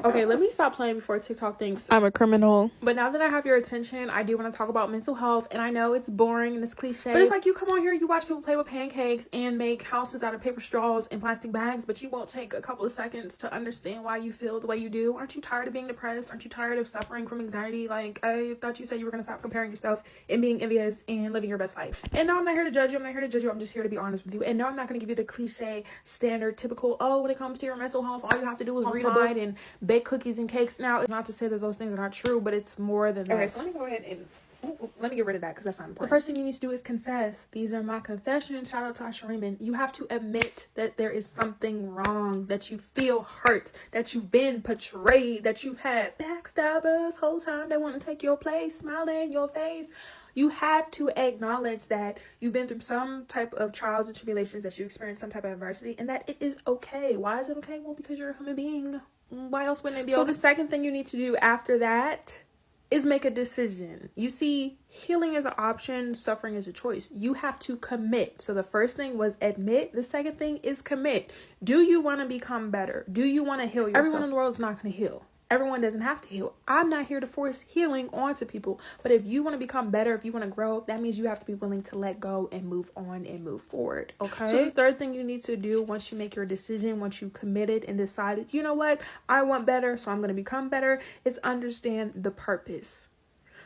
Okay, let me stop playing before TikTok thinks I'm a criminal. But now that I have your attention, I do want to talk about mental health. And I know it's boring and it's cliche, but it's like you come on here, you watch people play with pancakes and make houses out of paper straws and plastic bags, but you won't take a couple of seconds to understand why you feel the way you do. Aren't you tired of being depressed? Aren't you tired of suffering from anxiety? Like, I thought you said you were going to stop comparing yourself and being envious and living your best life. And no, I'm not here to judge you. I'm just here to be honest with you. And no, I'm not going to give you the cliche, standard, typical, oh, when it comes to your mental health, all you have to do is read a book and bake cookies and cakes. Now, it's not to say that those things are not true, but it's more than that. Okay, so let me go ahead and let me get rid of that because that's not important. The first thing you need to do is confess. These are my confessions. Shout out to Asha Raymond. You have to admit that there is something wrong, that you feel hurt, that you've been betrayed, that you've had backstabbers whole time that want to take your place, smiling in your face. You have to acknowledge that you've been through some type of trials and tribulations, that you experienced some type of adversity, and that it is okay. Why is it okay? Well, because you're a human being. Why else wouldn't it be okay? So the second thing you need to do after that is make a decision. You see, healing is an option, suffering is a choice. You have to commit. So the first thing was admit. The second thing is commit. Do you want to become better? Do you want to heal yourself? Everyone in the world is not going to heal. Everyone doesn't have to heal. I'm not here to force healing onto people. But if you want to become better, if you want to grow, that means you have to be willing to let go and move on and move forward. Okay? So the third thing you need to do once you make your decision, once you committed and decided, you know what, I want better, so I'm going to become better, is understand the purpose.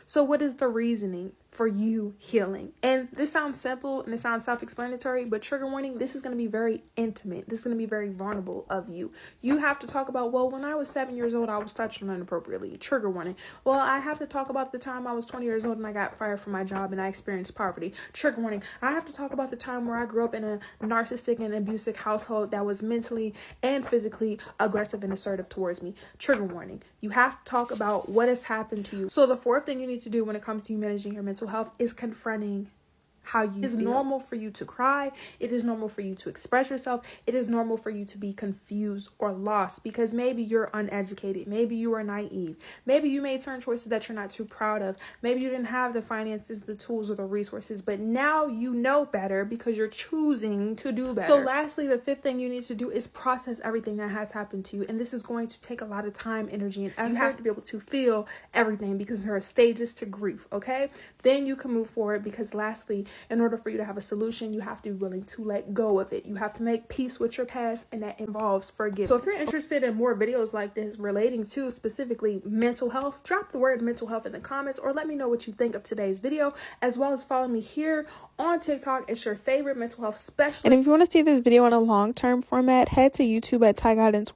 So what is the reasoning for you healing? And this sounds simple and it sounds self-explanatory, but trigger warning, this is going to be very intimate. This is going to be very vulnerable of you. You have to talk about, well, when I was 7 years old, I was touched on inappropriately. Trigger warning. Well, I have to talk about the time I was 20 years old and I got fired from my job and I experienced poverty. Trigger warning. I have to talk about the time where I grew up in a narcissistic and abusive household that was mentally and physically aggressive and assertive towards me. Trigger warning. You have to talk about what has happened to you. So the fourth thing you need to do when it comes to you managing your mental health is confronting how you feel. It is normal for you to cry. It is normal for you to express yourself. It is normal for you to be confused or lost because maybe you're uneducated. Maybe you are naive. Maybe you made certain choices that you're not too proud of. Maybe you didn't have the finances, the tools, or the resources, but now you know better because you're choosing to do better. So lastly, the fifth thing you need to do is process everything that has happened to you. And this is going to take a lot of time, energy, and effort. You have to be able to feel everything because there are stages to grief, okay? Then you can move forward because lastly, in order for you to have a solution, you have to be willing to let go of it. You have to make peace with your past, and that involves forgiveness. So if you're interested in more videos like this relating to specifically mental health, drop the word mental health in the comments or let me know what you think of today's video, as well as follow me here on TikTok. It's your favorite mental health specialist. And if you want to see this video in a long-term format, head to YouTube at TyGuidance.